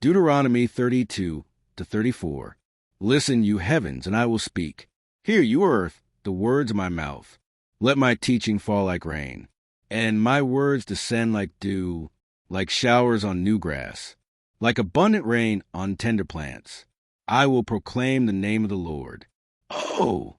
Deuteronomy 32-34. Listen, you heavens, and I will speak. Hear, you earth, the words of my mouth. Let my teaching fall like rain, and my words descend like dew, like showers on new grass, like abundant rain on tender plants. I will proclaim the name of the Lord. Oh,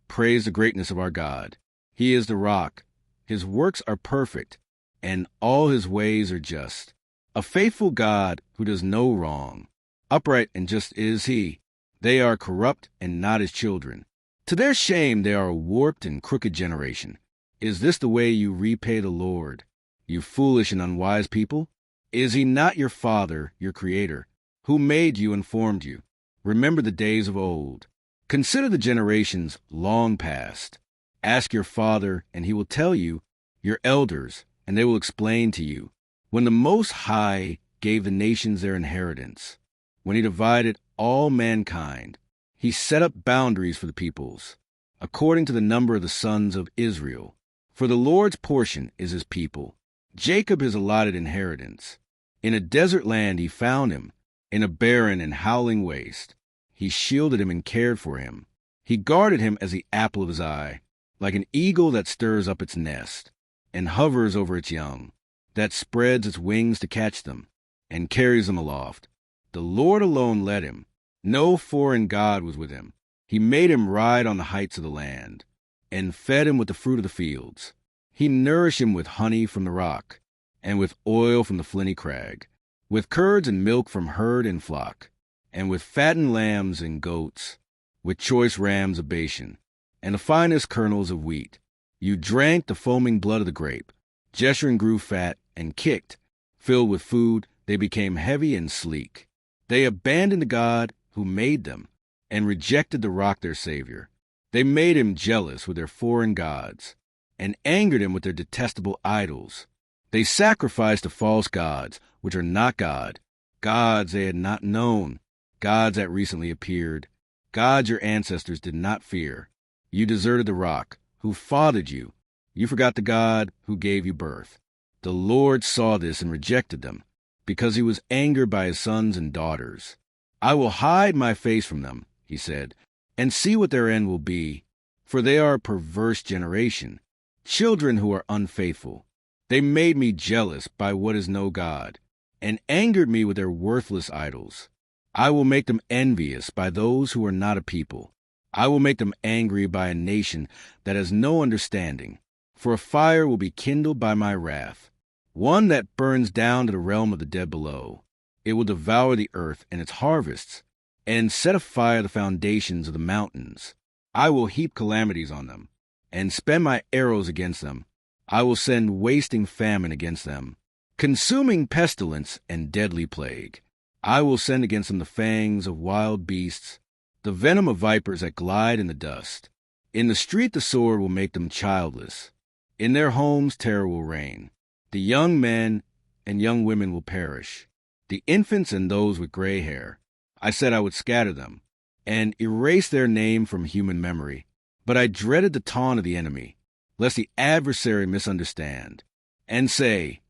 praise the greatness of our God. He is the rock. His works are perfect, and all his ways are just. A faithful God who does no wrong. Upright and just is he. They are corrupt and not his children. To their shame they are a warped and crooked generation. Is this the way you repay the Lord, you foolish and unwise people? Is he not your Father, your Creator, who made you and formed you? Remember the days of old. Consider the generations long past. Ask your father, and he will tell you, your elders, and they will explain to you. When the Most High gave the nations their inheritance, when he divided all mankind, he set up boundaries for the peoples, according to the number of the sons of Israel. For the Lord's portion is his people, Jacob his allotted inheritance. In a desert land he found him, in a barren and howling waste. He shielded him and cared for him. He guarded him as the apple of his eye, like an eagle that stirs up its nest, and hovers over its young, that spreads its wings to catch them, and carries them aloft. The Lord alone led him. No foreign god was with him. He made him ride on the heights of the land, and fed him with the fruit of the fields. He nourished him with honey from the rock, and with oil from the flinty crag, with curds and milk from herd and flock, and with fattened lambs and goats, with choice rams of Bashan, and the finest kernels of wheat. You drank the foaming blood of the grape. Jeshurun grew fat and kicked. Filled with food, they became heavy and sleek. They abandoned the God who made them, and rejected the rock their Savior. They made him jealous with their foreign gods, and angered him with their detestable idols. They sacrificed to false gods, which are not God, gods they had not known, gods that recently appeared, gods your ancestors did not fear. You deserted the rock, who fathered you. You forgot the God who gave you birth. The Lord saw this and rejected them, because he was angered by his sons and daughters. I will hide my face from them, he said, and see what their end will be, for they are a perverse generation, children who are unfaithful. They made me jealous by what is no God, and angered me with their worthless idols. I will make them envious by those who are not a people. I will make them angry by a nation that has no understanding. For a fire will be kindled by my wrath, one that burns down to the realm of the dead below. It will devour the earth and its harvests, and set afire the foundations of the mountains. I will heap calamities on them, and spend my arrows against them. I will send wasting famine against them, consuming pestilence and deadly plague. I will send against them the fangs of wild beasts, the venom of vipers that glide in the dust. In the street the sword will make them childless. In their homes terror will reign. The young men and young women will perish, the infants and those with gray hair. I said I would scatter them, and erase their name from human memory. But I dreaded the taunt of the enemy, lest the adversary misunderstand, and say,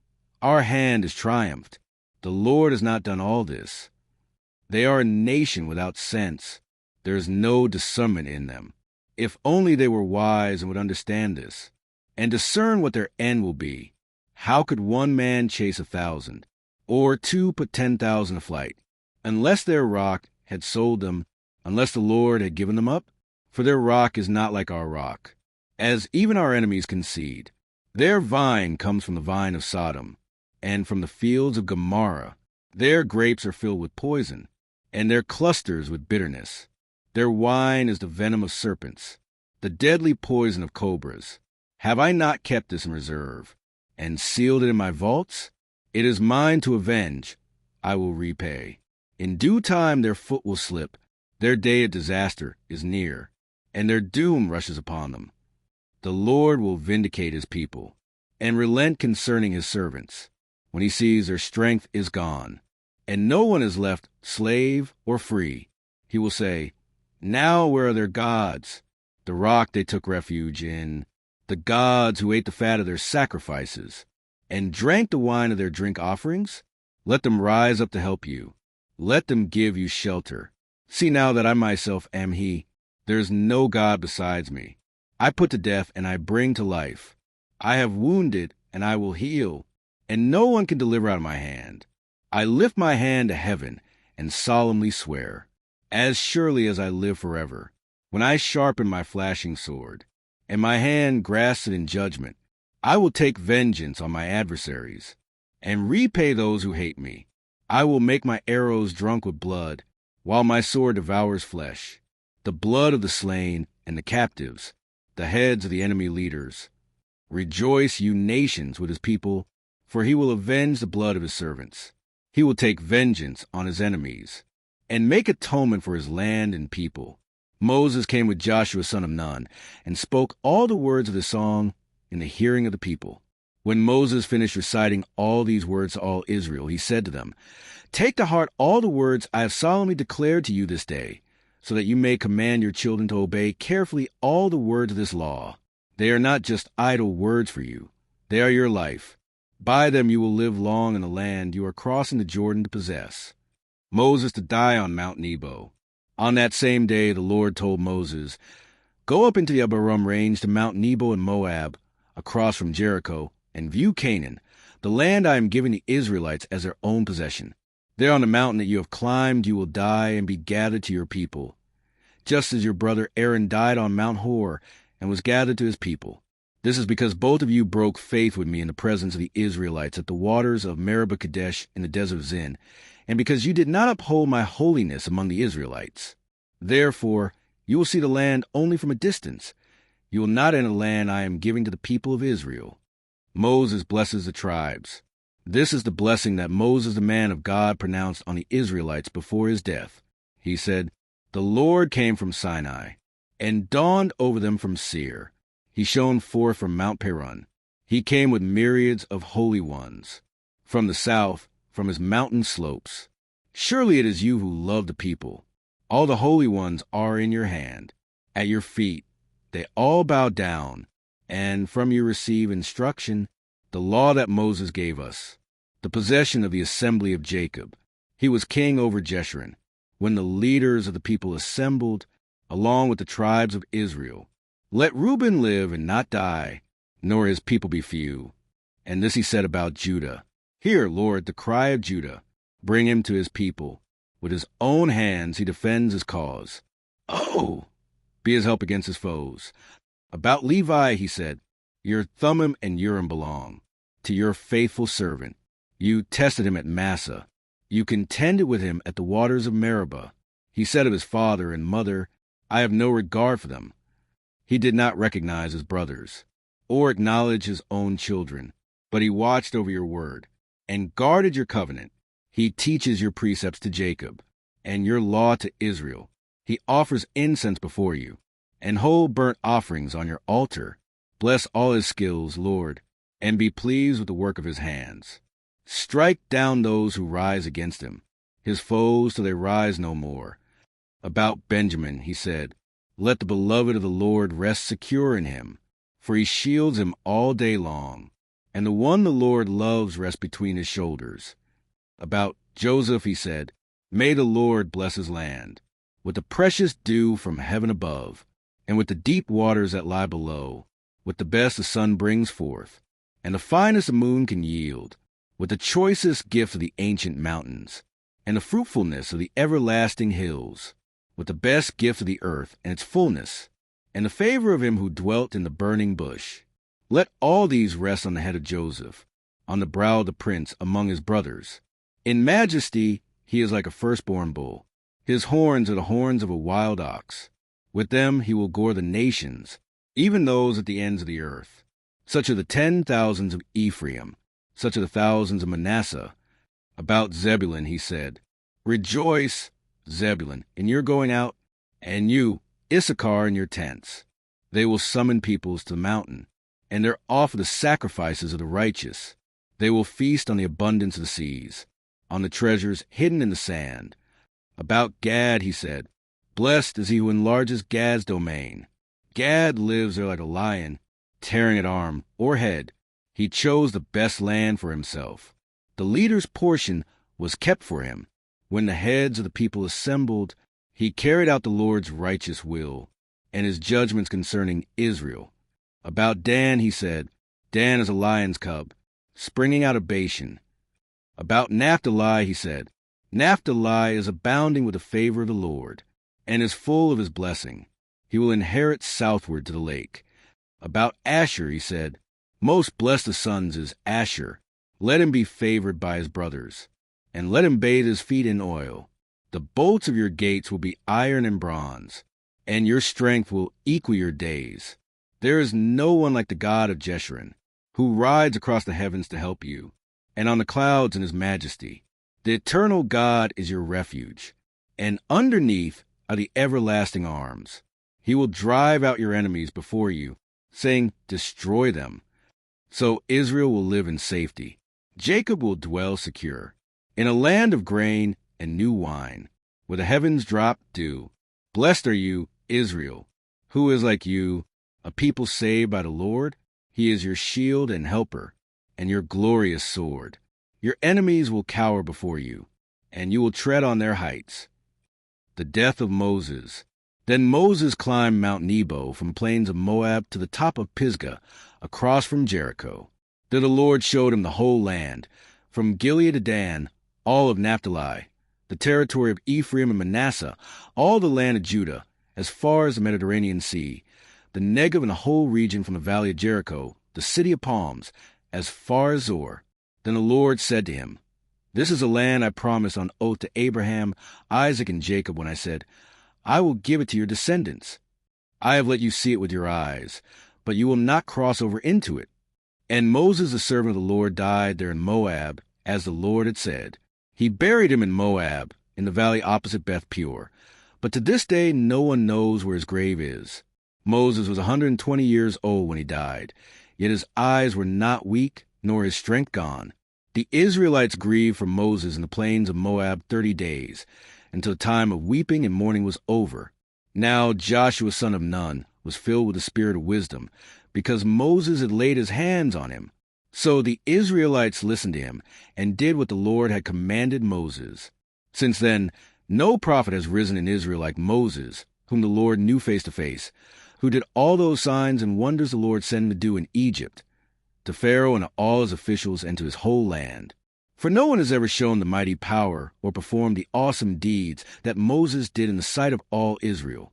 our hand has triumphed. The Lord has not done all this. They are a nation without sense. There is no discernment in them. If only they were wise and would understand this, and discern what their end will be. How could one man chase 1,000, or two put 10,000 to flight, unless their rock had sold them, unless the Lord had given them up? For their rock is not like our rock, as even our enemies concede. Their vine comes from the vine of Sodom, and from the fields of Gomorrah. Their grapes are filled with poison, and their clusters with bitterness. Their wine is the venom of serpents, the deadly poison of cobras. Have I not kept this in reserve, and sealed it in my vaults? It is mine to avenge. I will repay. In due time their foot will slip. Their day of disaster is near, and their doom rushes upon them. The Lord will vindicate his people, and relent concerning his servants, when he sees their strength is gone, and no one is left slave or free. He will say, now where are their gods, the rock they took refuge in, the gods who ate the fat of their sacrifices, and drank the wine of their drink offerings? Let them rise up to help you. Let them give you shelter. See now that I myself am he. There is no God besides me. I put to death, and I bring to life. I have wounded, and I will heal, and no one can deliver out of my hand. I lift my hand to heaven and solemnly swear, as surely as I live forever, when I sharpen my flashing sword, and my hand grasps it in judgment, I will take vengeance on my adversaries, and repay those who hate me. I will make my arrows drunk with blood, while my sword devours flesh, the blood of the slain and the captives, the heads of the enemy leaders. Rejoice, you nations, with his people, for he will avenge the blood of his servants. He will take vengeance on his enemies, and make atonement for his land and people. Moses came with Joshua son of Nun, and spoke all the words of the song in the hearing of the people. When Moses finished reciting all these words to all Israel, he said to them, Take to heart all the words I have solemnly declared to you this day, so that you may command your children to obey carefully all the words of this law. They are not just idle words for you. They are your life. By them you will live long in the land you are crossing the Jordan to possess. Moses to die on Mount Nebo. On that same day the Lord told Moses, Go up into the Abarim range to Mount Nebo in Moab, across from Jericho, and view Canaan, the land I am giving the Israelites as their own possession. There on the mountain that you have climbed you will die and be gathered to your people, just as your brother Aaron died on Mount Hor and was gathered to his people. This is because both of you broke faith with me in the presence of the Israelites at the waters of Meribah Kadesh in the desert of Zin, and because you did not uphold my holiness among the Israelites. Therefore, you will see the land only from a distance. You will not enter the land I am giving to the people of Israel. Moses blesses the tribes. This is the blessing that Moses, the man of God, pronounced on the Israelites before his death. He said, The Lord came from Sinai, and dawned over them from Seir. He shone forth from Mount Paran. He came with myriads of holy ones. From the south, from his mountain slopes. Surely it is you who love the people. All the holy ones are in your hand. At your feet they all bow down, and from you receive instruction, the law that Moses gave us, the possession of the assembly of Jacob. He was king over Jeshurun, when the leaders of the people assembled, along with the tribes of Israel. Let Reuben live and not die, nor his people be few. And this he said about Judah. Hear, Lord, the cry of Judah. Bring him to his people. With his own hands he defends his cause. Oh, be his help against his foes. About Levi he said, Your Thummim and Urim belong to your faithful servant. You tested him at Massa. You contended with him at the waters of Meribah. He said of his father and mother, I have no regard for them. He did not recognize his brothers, or acknowledge his own children, but he watched over your word, and guarded your covenant. He teaches your precepts to Jacob, and your law to Israel. He offers incense before you, and whole burnt offerings on your altar. Bless all his skills, Lord, and be pleased with the work of his hands. Strike down those who rise against him, his foes till they rise no more. About Benjamin he said, Let the beloved of the Lord rest secure in him, for he shields him all day long, and the one the Lord loves rests between his shoulders. About Joseph he said, May the Lord bless his land, with the precious dew from heaven above, and with the deep waters that lie below, with the best the sun brings forth, and the finest the moon can yield, with the choicest gift of the ancient mountains, and the fruitfulness of the everlasting hills, with the best gift of the earth and its fullness, and the favor of him who dwelt in the burning bush. Let all these rest on the head of Joseph, on the brow of the prince among his brothers. In majesty he is like a firstborn bull. His horns are the horns of a wild ox. With them he will gore the nations, even those at the ends of the earth. Such are the 10,000s of Ephraim, such are the thousands of Manasseh. About Zebulun he said, Rejoice, Zebulun, in your going out, and you, Issachar, in your tents. They will summon peoples to the mountain, and there offer the sacrifices of the righteous. They will feast on the abundance of the seas, on the treasures hidden in the sand. About Gad he said, Blessed is he who enlarges Gad's domain. Gad lives there like a lion, tearing at arm or head. He chose the best land for himself. The leader's portion was kept for him. When the heads of the people assembled, he carried out the Lord's righteous will and his judgments concerning Israel. About Dan, he said, Dan is a lion's cub, springing out of Bashan. About Naphtali, he said, Naphtali is abounding with the favor of the Lord, and is full of his blessing. He will inherit southward to the lake. About Asher, he said, most blessed of sons is Asher. Let him be favored by his brothers, and let him bathe his feet in oil. The bolts of your gates will be iron and bronze, and your strength will equal your days. There is no one like the God of Jeshurun, who rides across the heavens to help you, and on the clouds in his majesty. The eternal God is your refuge, and underneath are the everlasting arms. He will drive out your enemies before you, saying, destroy them. So Israel will live in safety. Jacob will dwell secure, in a land of grain and new wine, where the heavens drop dew. Blessed are you, Israel, who is like you, a people saved by the Lord. He is your shield and helper, and your glorious sword. Your enemies will cower before you, and you will tread on their heights. The death of Moses. Then Moses climbed Mount Nebo from the plains of Moab to the top of Pisgah, across from Jericho. There the Lord showed him the whole land, from Gilead to Dan, all of Naphtali, the territory of Ephraim and Manasseh, all the land of Judah, as far as the Mediterranean Sea, the Negev and the whole region from the valley of Jericho, the city of palms, as far as Zor. Then the Lord said to him, This is a land I promised on oath to Abraham, Isaac, and Jacob when I said, I will give it to your descendants. I have let you see it with your eyes, but you will not cross over into it. And Moses, the servant of the Lord, died there in Moab, as the Lord had said. He buried him in Moab, in the valley opposite Beth Peor. But to this day no one knows where his grave is. Moses was 120 years old when he died, yet his eyes were not weak, nor his strength gone. The Israelites grieved for Moses in the plains of Moab 30 days, until the time of weeping and mourning was over. Now Joshua son of Nun was filled with the spirit of wisdom, because Moses had laid his hands on him. So the Israelites listened to him, and did what the Lord had commanded Moses. Since then, no prophet has risen in Israel like Moses, whom the Lord knew face to face, who did all those signs and wonders the Lord sent him to do in Egypt, to Pharaoh and to all his officials and to his whole land. For no one has ever shown the mighty power or performed the awesome deeds that Moses did in the sight of all Israel.